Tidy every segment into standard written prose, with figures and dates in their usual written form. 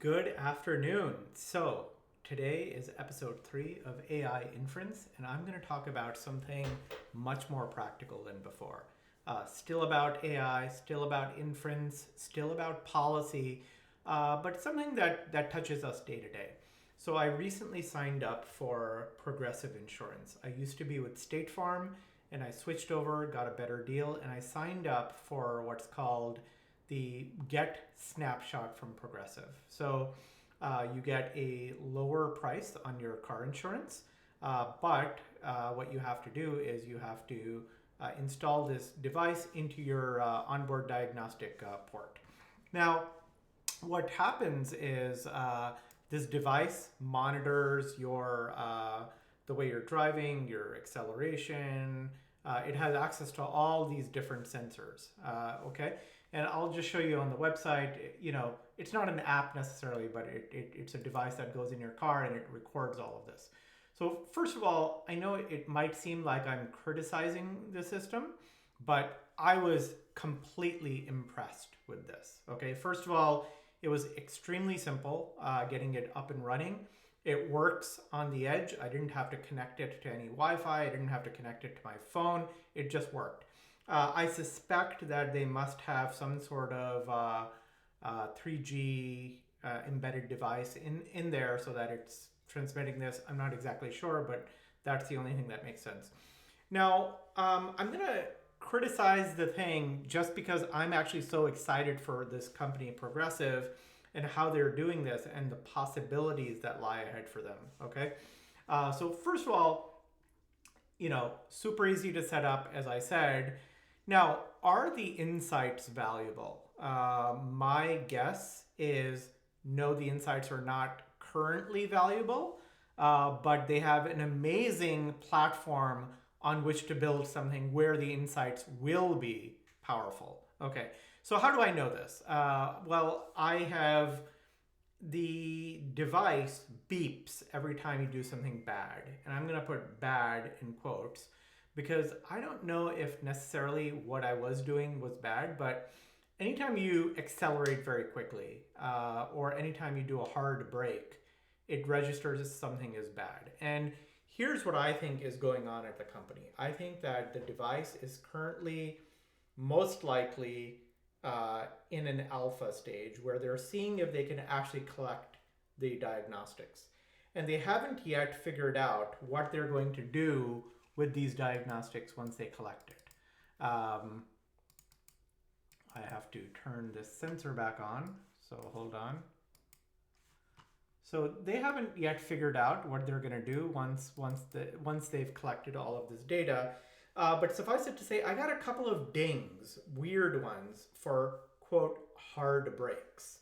Good afternoon. So, today is episode 3 of AI Inference, and I'm going to talk about something much more practical than before. Still about AI, still about inference, still about policy, but something that touches us day to day. So, I recently signed up for Progressive Insurance. I used to be with State Farm, and I switched over, got a better deal, and I signed up for what's called the Get Snapshot from Progressive. So you get a lower price on your car insurance, but what you have to do is you have to install this device into your onboard diagnostic port. Now, what happens is this device monitors your the way you're driving, your acceleration. It has access to all these different sensors. Okay, and I'll just show you on the website. It's not an app necessarily, but it's a device that goes in your car and it records all of this. So first of all, I know it might seem like I'm criticizing the system, but I was completely impressed with this. Okay, first of all, it was extremely simple getting it up and running. It works on the edge. I didn't have to connect it to any Wi-Fi. I didn't have to connect it to my phone. It just worked. I suspect that they must have some sort of 3G embedded device in there so that it's transmitting this. I'm not exactly sure, but that's the only thing that makes sense. Now, I'm going to criticize the thing just because I'm actually so excited for this company, Progressive, and how they're doing this and the possibilities that lie ahead for them. Okay. So first of all, super easy to set up, as I said. Now, are the insights valuable? My guess is no, the insights are not currently valuable, but they have an amazing platform on which to build something where the insights will be powerful. Okay, so how do I know this? Well, I have the device beeps every time you do something bad, and I'm going to put bad in quotes because I don't know if necessarily what I was doing was bad, but anytime you accelerate very quickly or anytime you do a hard brake, it registers as something is bad. And here's what I think is going on at the company. I think that the device is currently most likely in an alpha stage where they're seeing if they can actually collect the diagnostics. And they haven't yet figured out what they're going to do with these diagnostics once they collect it. I have to turn this sensor back on, so hold on. So they haven't yet figured out what they're going to do once they've collected all of this data. But suffice it to say, I got a couple of dings, weird ones, for, quote, hard brakes.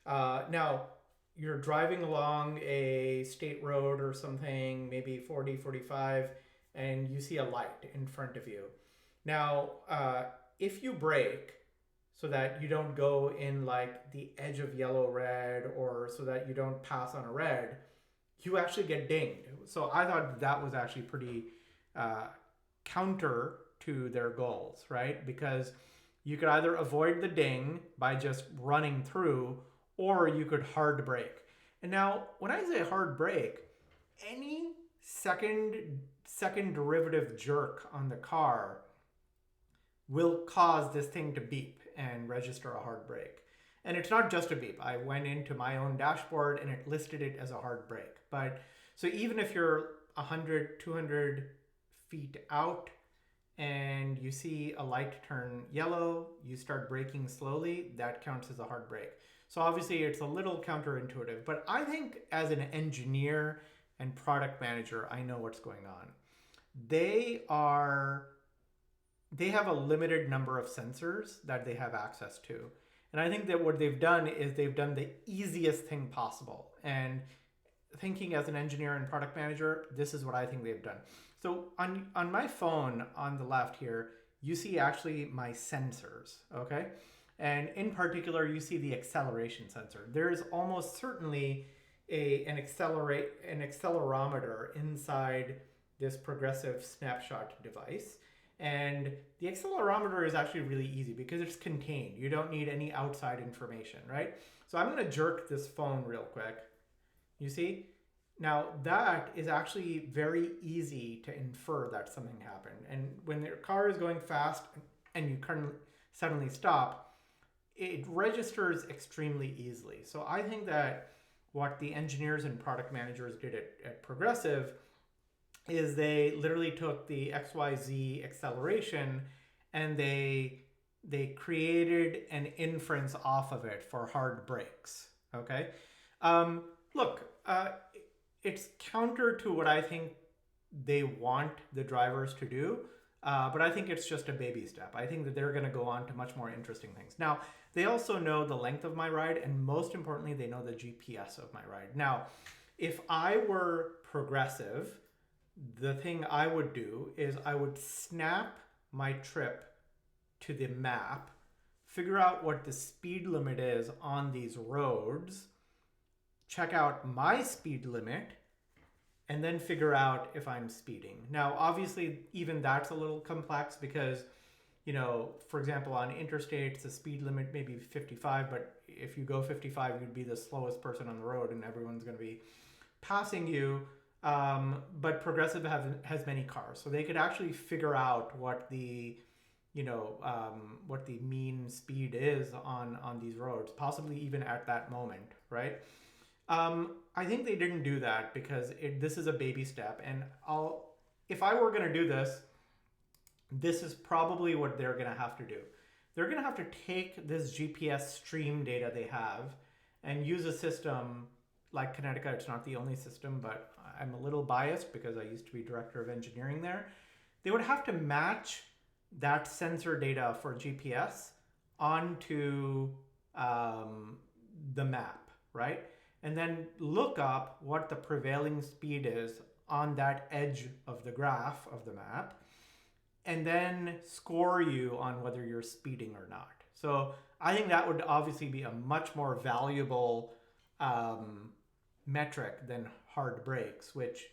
Now, you're driving along a state road or something, maybe 40, 45, and you see a light in front of you. Now, if you brake so that you don't go in like the edge of yellow, red, or so that you don't pass on a red, you actually get dinged. So I thought that was actually pretty counter to their goals, right? Because you could either avoid the ding by just running through, or you could hard brake. And now, when I say hard brake, any second derivative jerk on the car will cause this thing to beep and register a hard brake. And it's not just a beep. I went into my own dashboard and it listed it as a hard brake. But so even if you're 100, 200 feet out and you see a light turn yellow, you start braking slowly, that counts as a hard brake. So obviously it's a little counterintuitive, but I think as an engineer and product manager, I know what's going on. They have a limited number of sensors that they have access to. And I think that what they've done is they've done the easiest thing possible. And thinking as an engineer and product manager, this is what I think they've done. So on my phone on the left here, you see actually my sensors, okay? And in particular, you see the acceleration sensor. There is almost certainly an accelerometer inside this Progressive Snapshot device. And the accelerometer is actually really easy because it's contained. You don't need any outside information, right? So I'm going to jerk this phone real quick. You see? Now that is actually very easy to infer that something happened. And when your car is going fast and you suddenly stop, it registers extremely easily. So I think that what the engineers and product managers did at Progressive is they literally took the XYZ acceleration and they created an inference off of it for hard brakes. Okay, look, it's counter to what I think they want the drivers to do, but I think it's just a baby step. I think that they're going to go on to much more interesting things. Now, they also know the length of my ride, and most importantly, they know the GPS of my ride. Now, if I were Progressive, the thing I would do is I would snap my trip to the map, figure out what the speed limit is on these roads, check out my speed limit, and then figure out if I'm speeding. Now, obviously, even that's a little complex because, for example, on interstates, the speed limit may be 55, but if you go 55, you'd be the slowest person on the road and everyone's going to be passing you. But Progressive has many cars, so they could actually figure out what the mean speed is on these roads, possibly even at that moment, right? I think they didn't do that because this is a baby step, and if I were going to do this, this is probably what they're going to have to do. They're going to have to take this GPS stream data they have and use a system like Kinetica. It's not the only system, but I'm a little biased because I used to be director of engineering there. They would have to match that sensor data for GPS onto the map, right? And then look up what the prevailing speed is on that edge of the graph of the map, and then score you on whether you're speeding or not. So I think that would obviously be a much more valuable metric than hard brakes, which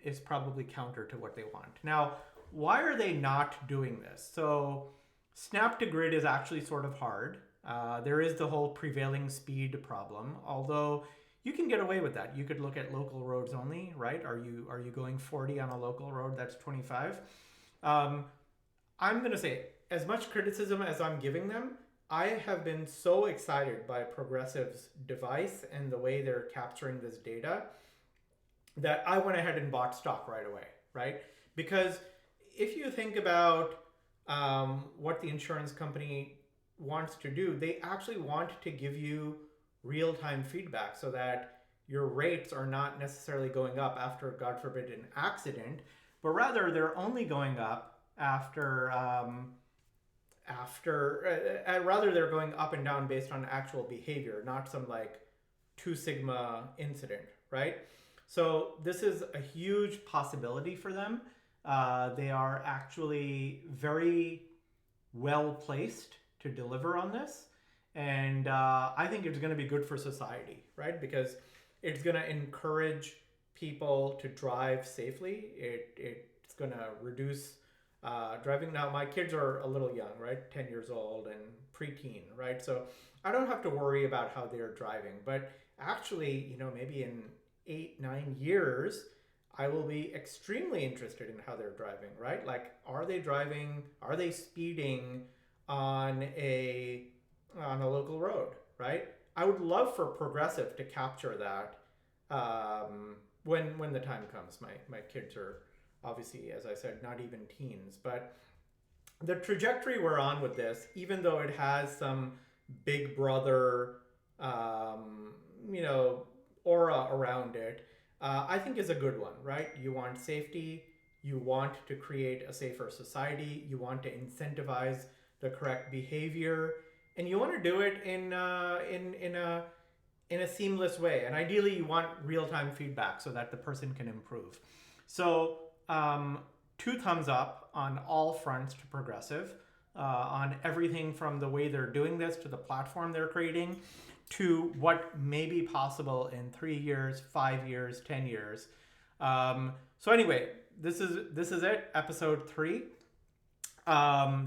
is probably counter to what they want. Now, why are they not doing this? So snap to grid is actually sort of hard. There is the whole prevailing speed problem, although you can get away with that. You could look at local roads only, right? Are you going 40 on a local road that's 25? I'm going to say, as much criticism as I'm giving them, I have been so excited by Progressive's device and the way they're capturing this data that I went ahead and bought stock right away, right? Because if you think about what the insurance company wants to do, they actually want to give you real-time feedback so that your rates are not necessarily going up after, God forbid, an accident, but rather they're only going up rather they're going up and down based on actual behavior, not some like 2 sigma incident, right? So this is a huge possibility for them. They are actually very well placed to deliver on this. And I think it's going to be good for society, right? Because it's going to encourage people to drive safely. It's going to reduce driving. Now, my kids are a little young, right? 10 years old and preteen, right? So I don't have to worry about how they're driving. But actually, maybe in 8-9 years, I will be extremely interested in how they're driving, right? Like, are they speeding on a local road, right? I would love for Progressive to capture that when the time comes. My kids are obviously, as I said, not even teens, but the trajectory we're on with this, even though it has some big brother, aura around it, I think is a good one, right? You want safety, you want to create a safer society, you want to incentivize the correct behavior, and you want to do it in a seamless way. And ideally, you want real-time feedback so that the person can improve. So 2 thumbs up on all fronts to Progressive, on everything from the way they're doing this to the platform they're creating to what may be possible in 3 years, 5 years, 10 years. So anyway, this is it, episode 3.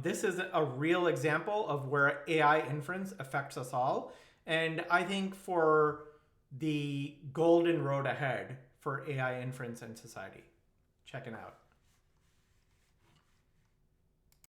This is a real example of where AI inference affects us all. And I think for the golden road ahead for AI inference in society. Check it out.